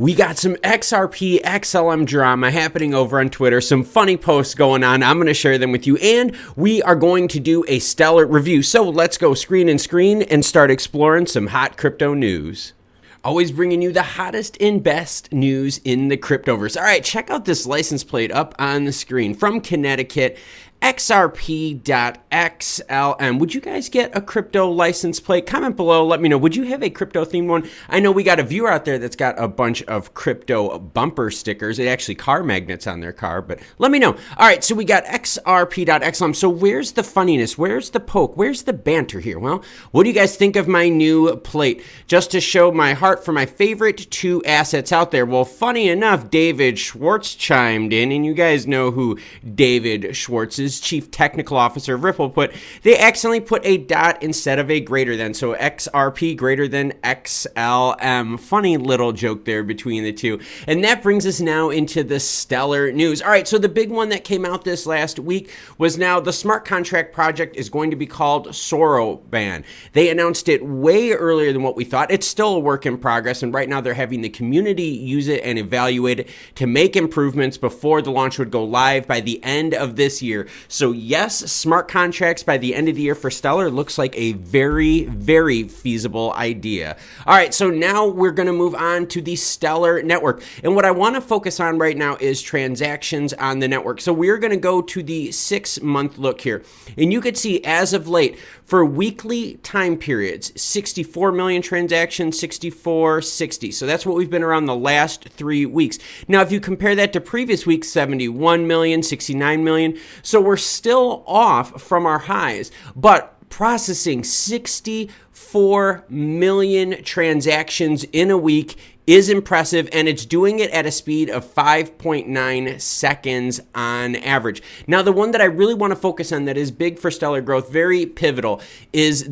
We got some XRP, XLM drama happening over on Twitter, some funny posts going on. I'm going to share them with you, and we are going to do a stellar review. So let's go screen and start exploring some hot crypto news. Always bringing you the hottest and best news in the cryptoverse. All right, check out this license plate up on the screen from Connecticut. XRP.XLM. Would you guys get a crypto license plate? Comment below. Let me know. Would you have a crypto themed one? I know we got a viewer out there that's got a bunch of crypto bumper stickers. It actually car magnets on their car, but let me know. All right, so we got XRP.XLM. So where's the funniness? Where's the poke? Where's the banter here? Well, what do you guys think of my new plate? Just to show my heart for my favorite two assets out there. Well, funny enough, David Schwartz chimed in, and you guys know who David Schwartz is. Chief Technical Officer of Ripple, they accidentally put a dot instead of a greater than, so XRP greater than XLM. Funny little joke there between the two. And that brings us now into the stellar news. All right, so the big one that came out this last week was now the smart contract project is going to be called Soroban. They announced it way earlier than what we thought. It's still a work in progress, and right now they're having the community use it and evaluate it to make improvements before the launch would go live by the end of this year. So yes, smart contracts by the end of the year for Stellar looks like a very, very feasible idea. All right, so now we're going to move on to the Stellar network. And what I want to focus on right now is transactions on the network. So we're going to go to the 6-month look here. And you could see as of late, for weekly time periods, 64 million transactions, 64, 60. So that's what we've been around the last 3 weeks. Now, if you compare that to previous weeks, 71 million, 69 million. So we're still off from our highs, but processing 64 million transactions in a week is impressive, and it's doing it at a speed of 5.9 seconds on average. Now, the one that I really want to focus on that is big for Stellar growth, very pivotal, is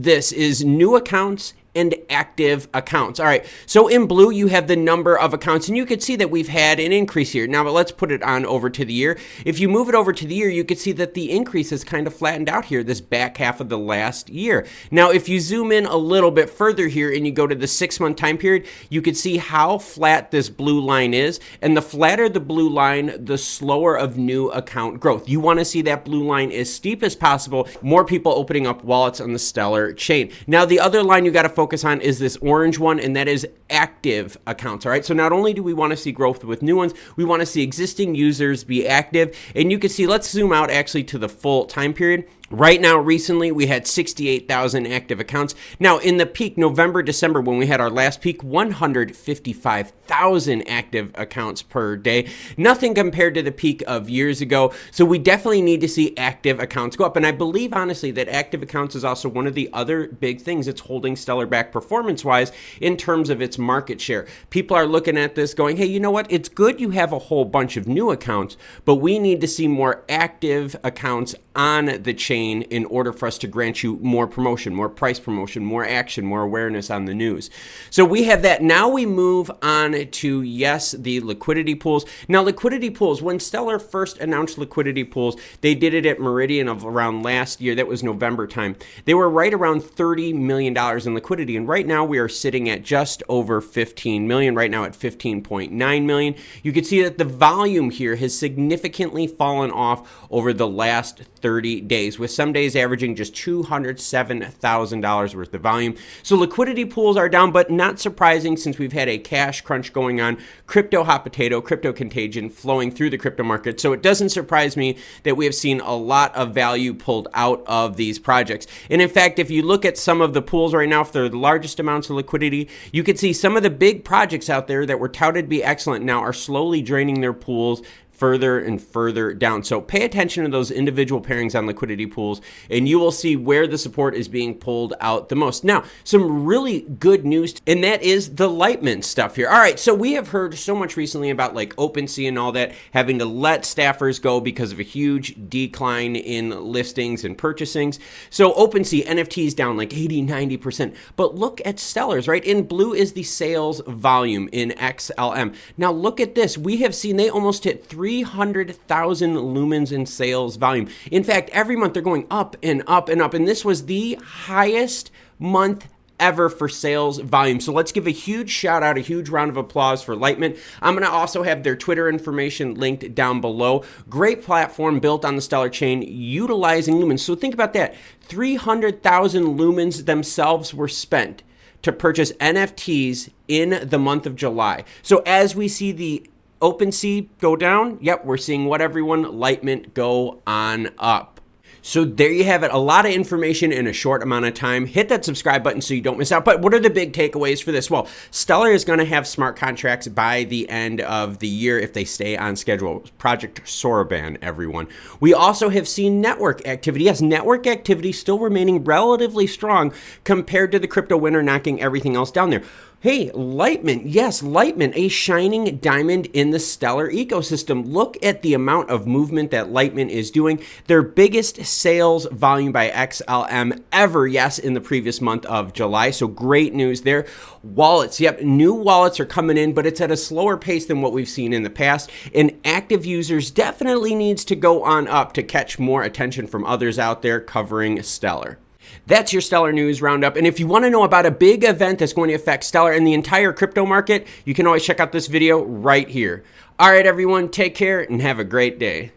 new accounts and active accounts. All right, so in blue, you have the number of accounts, and you can see that we've had an increase here. Now, but let's put it on over to the year. If you move it over to the year, you can see that the increase is kind of flattened out here, this back half of the last year. Now, if you zoom in a little bit further here and you go to the 6-month time period, you can see how flat this blue line is, and the flatter the blue line, the slower of new account growth. You want to see that blue line as steep as possible, more people opening up wallets on the Stellar chain. Now, the other line you got to focus on is this orange one, and that is active accounts. All right, so not only do we want to see growth with new ones, we want to see existing users be active. And you can see, let's zoom out actually to the full time period. Right now, recently, we had 68,000 active accounts. Now, in the peak, November, December, when we had our last peak, 155,000 active accounts per day. Nothing compared to the peak of years ago. So we definitely need to see active accounts go up. And I believe, honestly, that active accounts is also one of the other big things that's holding Stellar back performance-wise in terms of its market share. People are looking at this going, hey, you know what? It's good you have a whole bunch of new accounts, but we need to see more active accounts on the chain in order for us to grant you more promotion, more price promotion, more action, more awareness on the news. So we have that. Now we move on to, yes, the liquidity pools. Now, liquidity pools, when Stellar first announced liquidity pools, they did it at Meridian of around last year. That was November time. They were right around $30 million in liquidity. And right now we are sitting at just over 15 million, right now at 15.9 million. You can see that the volume here has significantly fallen off over the last 30 days, with some days averaging just $207,000 worth of volume. So liquidity pools are down, but not surprising since we've had a cash crunch going on, crypto hot potato, crypto contagion flowing through the crypto market. So it doesn't surprise me that we have seen a lot of value pulled out of these projects. And in fact, if you look at some of the pools right now, if they're the largest amounts of liquidity, you can see some of the big projects out there that were touted to be excellent now are slowly draining their pools further and further down. So pay attention to those individual pairings on liquidity pools, and you will see where the support is being pulled out the most. Now, some really good news, and that is the Lightman stuff here. All right, so we have heard so much recently about like OpenSea and all that, having to let staffers go because of a huge decline in listings and purchasings. So OpenSea, NFTs down like 80, 90%. But look at Stellar's, right? In blue is the sales volume in XLM. Now look at this. We have seen they almost hit 300,000 lumens in sales volume. In fact, every month they're going up and up and up. And this was the highest month ever for sales volume. So let's give a huge shout out, a huge round of applause for Lightment. I'm going to also have their Twitter information linked down below. Great platform built on the Stellar chain utilizing Lumens. So think about that. 300,000 Lumens themselves were spent to purchase NFTs in the month of July. So as we see the OpenSea go down, yep, we're seeing what everyone, Lightment, go on up. So there you have it, a lot of information in a short amount of time. Hit that subscribe button so you don't miss out. But what are the big takeaways for this? Well, Stellar is going to have smart contracts by the end of the year if they stay on schedule. Project Soroban, everyone. We also have seen network activity. Yes, network activity still remaining relatively strong compared to the crypto winter knocking everything else down there. Hey, Lightment, yes, Lightment, a shining diamond in the Stellar ecosystem. Look at the amount of movement that Lightment is doing. Their biggest sales volume by XLM ever, yes, in the previous month of July. So great news there. Wallets, yep, new wallets are coming in, but it's at a slower pace than what we've seen in the past. And active users definitely needs to go on up to catch more attention from others out there covering Stellar. That's your Stellar News Roundup. And if you want to know about a big event that's going to affect Stellar and the entire crypto market, you can always check out this video right here. All right, everyone, take care and have a great day.